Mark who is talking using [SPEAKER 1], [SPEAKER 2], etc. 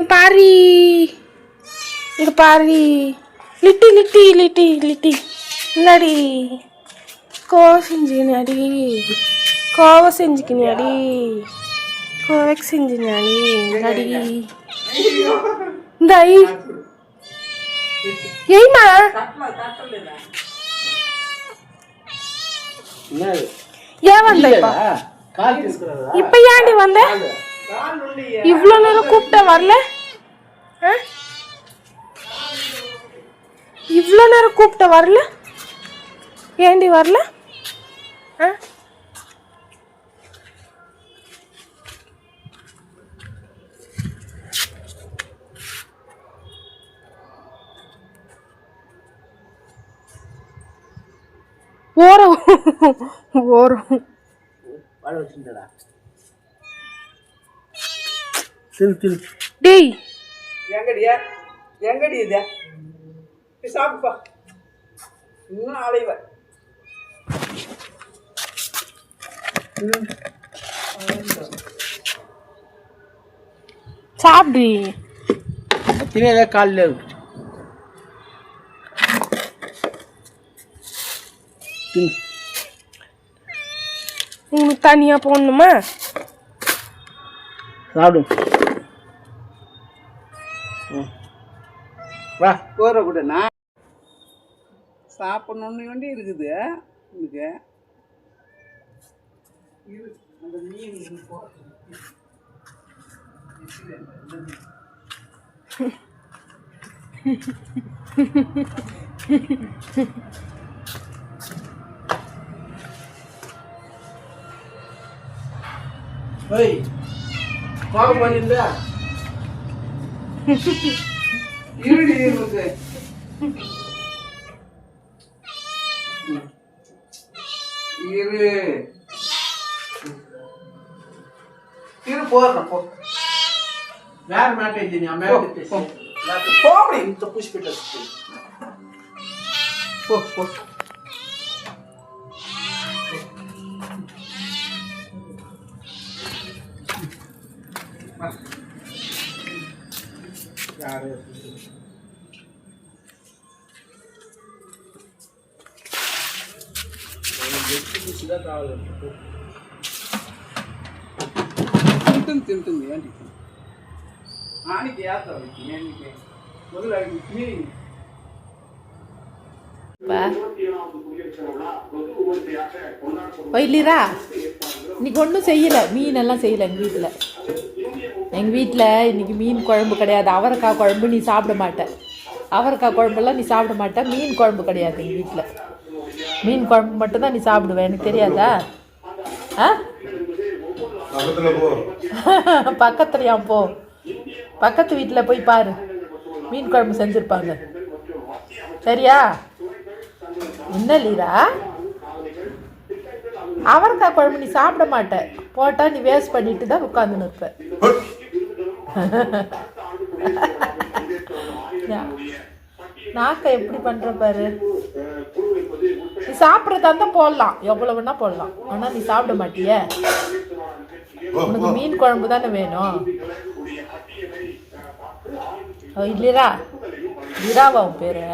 [SPEAKER 1] பாரி இங்க பாரி லிட்டி லிட்டி லிட்டி லிட்டி இல்லாடி கோவம் செஞ்சுக்கினாடி கோவம் செஞ்சுக்கினாடி கோவக்கு செஞ்சுனாடி இல்லாடி இந்த ஏய்மா ஏன் வந்த இப்ப ஏன்டி வந்த இவ்வளோ நேரம் கூப்பிட்ட வரல இவ்வளோ நேரம் கூப்பிட்ட வரல ஏண்டி வரல ஓரம் ஓரம் டேய்
[SPEAKER 2] எங்கடியா எங்கடி இது சாப்பிப்பா இன்னும் அலைவ
[SPEAKER 1] சாப்பிடு
[SPEAKER 2] தினையில காலில்
[SPEAKER 1] உங்களுக்கு தனியா போடணுமா
[SPEAKER 2] சாப்பிடும் வா போகிற கூட நான் சாப்பிட்ணுன்னு வேண்டி இருக்குது உனக்கு அந்த மீன் ஓய் கோபம் பண்ணிருந்தா இருடி இருக்கு இரு இரு போறேன் போ வேற மேட்டை நீ அமெரிக்க போடி இந்த புஷ் பிட்ட போ போ யாரு తింటుంది ఏంటి ఆనికి వేస్తావు ఏంటి మొదలు
[SPEAKER 1] இல்லைரா இன்னைக்கு ஒன்றும் செய்யலை மீனெல்லாம் செய்யலை எங்கள் வீட்டில் இன்னைக்கு மீன் குழம்பு கிடையாது. அவரைக்காய் குழம்பு நீ சாப்பிட மாட்ட. அவரைக்காய் குழம்பெல்லாம் நீ சாப்பிட மாட்ட. மீன் குழம்பு கிடையாது எங்கள் வீட்டில். மீன் குழம்பு மட்டும்தான் நீ சாப்பிடுவேன். எனக்கு தெரியாதா? பக்கத்துலையா போ, பக்கத்து வீட்டில் போய் பாரு, மீன் குழம்பு செஞ்சுருப்பாங்க. சரியா? என்ன லீரா, அவரைக்காய் குழம்பு நீ சாப்பிட மாட்ட. போட்டால் நீ வேஸ்ட் பண்ணிட்டு தான் உட்காந்துன்னு இருப்ப. நாக்க எப்படி பண்ற பாரு. நீ சாப்பிட்றதா இருந்தால் போடலாம், எவ்வளோ வேணா போடலாம். ஆனால் நீ சாப்பிட மாட்டிய. உனக்கு மீன் குழம்பு தானே வேணும். இல்லைரா, லீராவா உன் பேரு?